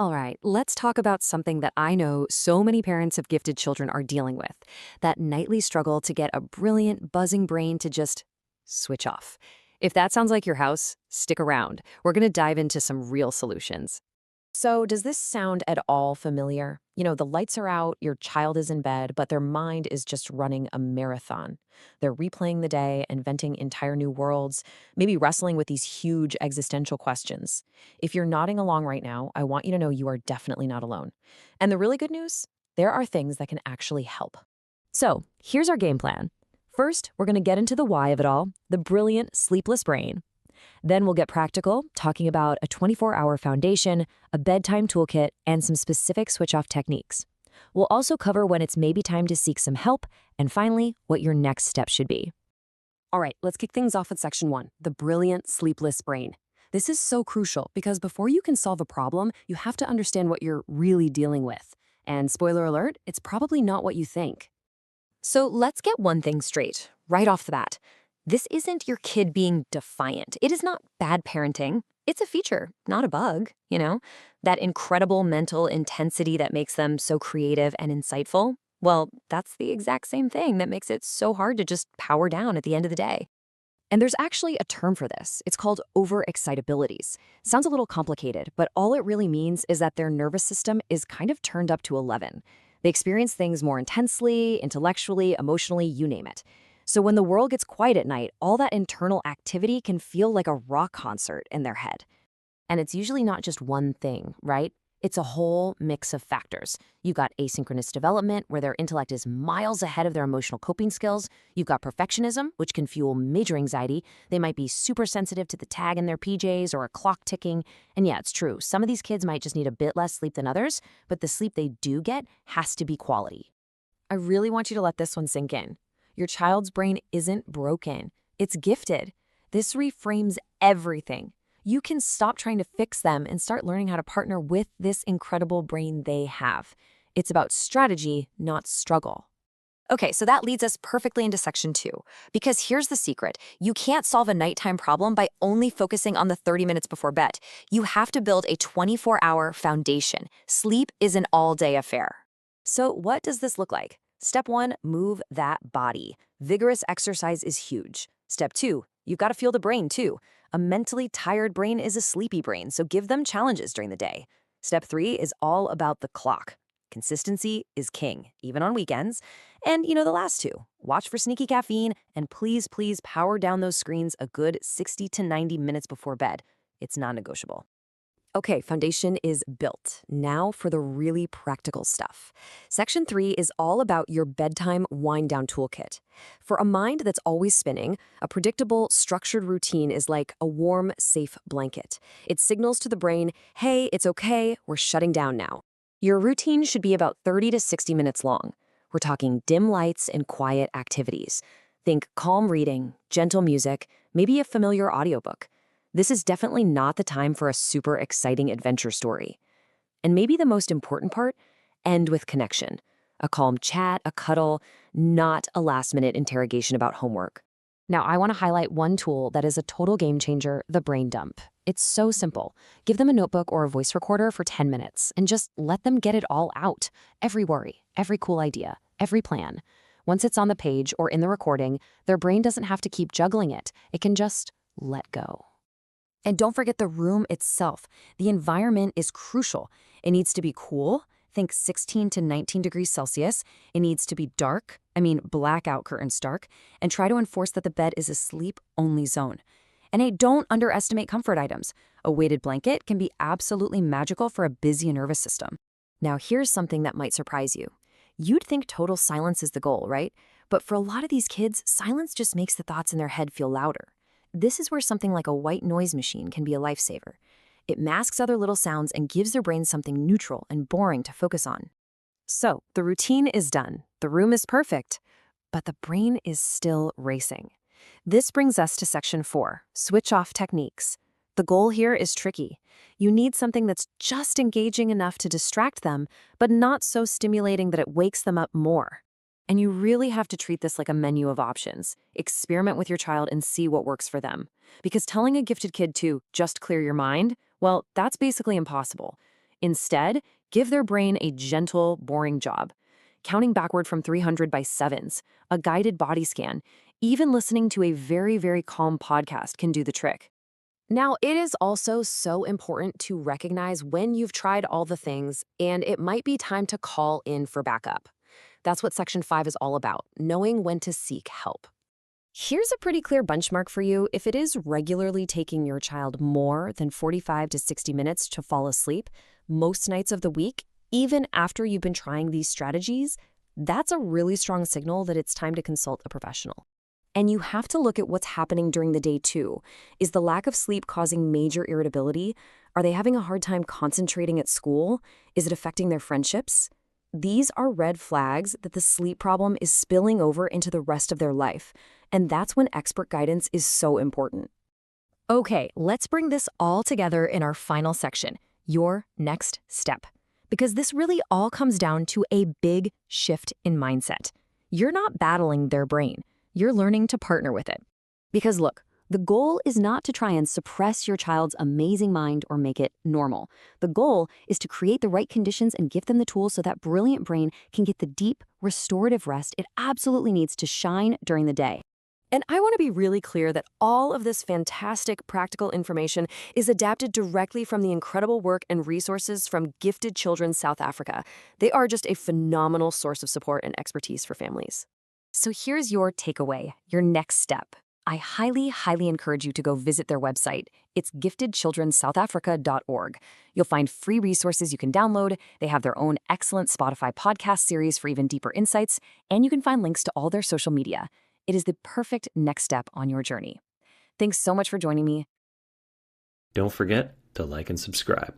All right, let's talk about something that I know so many parents of gifted children are dealing with, that nightly struggle to get a brilliant, buzzing brain to just switch off. If that sounds like your house, stick around. We're going to dive into some real solutions. So, does this sound at all familiar? The lights are out, your child is in bed, but their mind is just running a marathon. They're replaying the day, inventing entire new worlds, maybe wrestling with these huge existential questions. If you're nodding along right now, I want you to know you are definitely not alone. And the really good news? There are things that can actually help. So, here's our game plan. First, we're going to get into the why of it all, the brilliant, sleepless brain. Then we'll get practical, talking about a 24-hour foundation, a bedtime toolkit, and some specific switch-off techniques. We'll also cover when it's maybe time to seek some help, and finally, what your next step should be. All right, let's kick things off with section one, the brilliant, sleepless brain. This is so crucial because before you can solve a problem, you have to understand what you're really dealing with. And spoiler alert, it's probably not what you think. So let's get one thing straight, right off the bat. This isn't your kid being defiant. It is not bad parenting. It's a feature, not a bug. That incredible mental intensity that makes them so creative and insightful. Well, that's the exact same thing that makes it so hard to just power down at the end of the day. And there's actually a term for this. It's called overexcitabilities. Sounds a little complicated, but all it really means is that their nervous system is kind of turned up to 11. They experience things more intensely, intellectually, emotionally, you name it. So when the world gets quiet at night, all that internal activity can feel like a rock concert in their head. And it's usually not just one thing, right? It's a whole mix of factors. You've got asynchronous development, where their intellect is miles ahead of their emotional coping skills. You've got perfectionism, which can fuel major anxiety. They might be super sensitive to the tag in their PJs or a clock ticking. And yeah, it's true. Some of these kids might just need a bit less sleep than others, but the sleep they do get has to be quality. I really want you to let this one sink in. Your child's brain isn't broken. It's gifted. This reframes everything. You can stop trying to fix them and start learning how to partner with this incredible brain they have. It's about strategy, not struggle. Okay, so that leads us perfectly into section 2. Because here's the secret. You can't solve a nighttime problem by only focusing on the 30 minutes before bed. You have to build a 24-hour foundation. Sleep is an all-day affair. So what does this look like? Step 1, move that body. Vigorous exercise is huge. Step 2, you've got to fuel the brain too. A mentally tired brain is a sleepy brain, so give them challenges during the day. Step 3 is all about the clock. Consistency is king, even on weekends. And the last two, watch for sneaky caffeine, and please power down those screens a good 60 to 90 minutes before bed. It's non-negotiable. Okay, foundation is built. Now for the really practical stuff. Section 3 is all about your bedtime wind-down toolkit. For a mind that's always spinning, a predictable, structured routine is like a warm, safe blanket. It signals to the brain, hey, it's okay, we're shutting down now. Your routine should be about 30 to 60 minutes long. We're talking dim lights and quiet activities. Think calm reading, gentle music, maybe a familiar audiobook. This is definitely not the time for a super exciting adventure story. And maybe the most important part, end with connection. A calm chat, a cuddle, not a last-minute interrogation about homework. Now, I want to highlight one tool that is a total game changer, the brain dump. It's so simple. Give them a notebook or a voice recorder for 10 minutes and just let them get it all out. Every worry, every cool idea, every plan. Once it's on the page or in the recording, their brain doesn't have to keep juggling it. It can just let go. And don't forget the room itself. The environment is crucial. It needs to be cool. Think 16 to 19 degrees Celsius. It needs to be dark. Blackout curtains dark. And try to enforce that the bed is a sleep-only zone. And hey, don't underestimate comfort items. A weighted blanket can be absolutely magical for a busy nervous system. Now, here's something that might surprise you. You'd think total silence is the goal, right? But for a lot of these kids, silence just makes the thoughts in their head feel louder. This is where something like a white noise machine can be a lifesaver. It masks other little sounds and gives their brain something neutral and boring to focus on. So, the routine is done. The room is perfect. But the brain is still racing. This brings us to section 4, switch-off techniques. The goal here is tricky. You need something that's just engaging enough to distract them, but not so stimulating that it wakes them up more. And you really have to treat this like a menu of options. Experiment with your child and see what works for them. Because telling a gifted kid to just clear your mind, well, that's basically impossible. Instead, give their brain a gentle, boring job. Counting backward from 300 by sevens, a guided body scan, even listening to a very, very calm podcast can do the trick. Now, it is also so important to recognize when you've tried all the things and it might be time to call in for backup. That's what Section 5 is all about, knowing when to seek help. Here's a pretty clear benchmark for you. If it is regularly taking your child more than 45 to 60 minutes to fall asleep most nights of the week, even after you've been trying these strategies, that's a really strong signal that it's time to consult a professional. And you have to look at what's happening during the day too. Is the lack of sleep causing major irritability? Are they having a hard time concentrating at school? Is it affecting their friendships? These are red flags that the sleep problem is spilling over into the rest of their life. And that's when expert guidance is so important. Okay, let's bring this all together in our final section, your next step. Because this really all comes down to a big shift in mindset. You're not battling their brain. You're learning to partner with it. Because look, the goal is not to try and suppress your child's amazing mind or make it normal. The goal is to create the right conditions and give them the tools so that brilliant brain can get the deep, restorative rest it absolutely needs to shine during the day. And I want to be really clear that all of this fantastic practical information is adapted directly from the incredible work and resources from Gifted Children South Africa. They are just a phenomenal source of support and expertise for families. So here's your takeaway, your next step. I highly, highly encourage you to go visit their website. It's giftedchildrensouthafrica.org. You'll find free resources you can download. They have their own excellent Spotify podcast series for even deeper insights, and you can find links to all their social media. It is the perfect next step on your journey. Thanks so much for joining me. Don't forget to like and subscribe.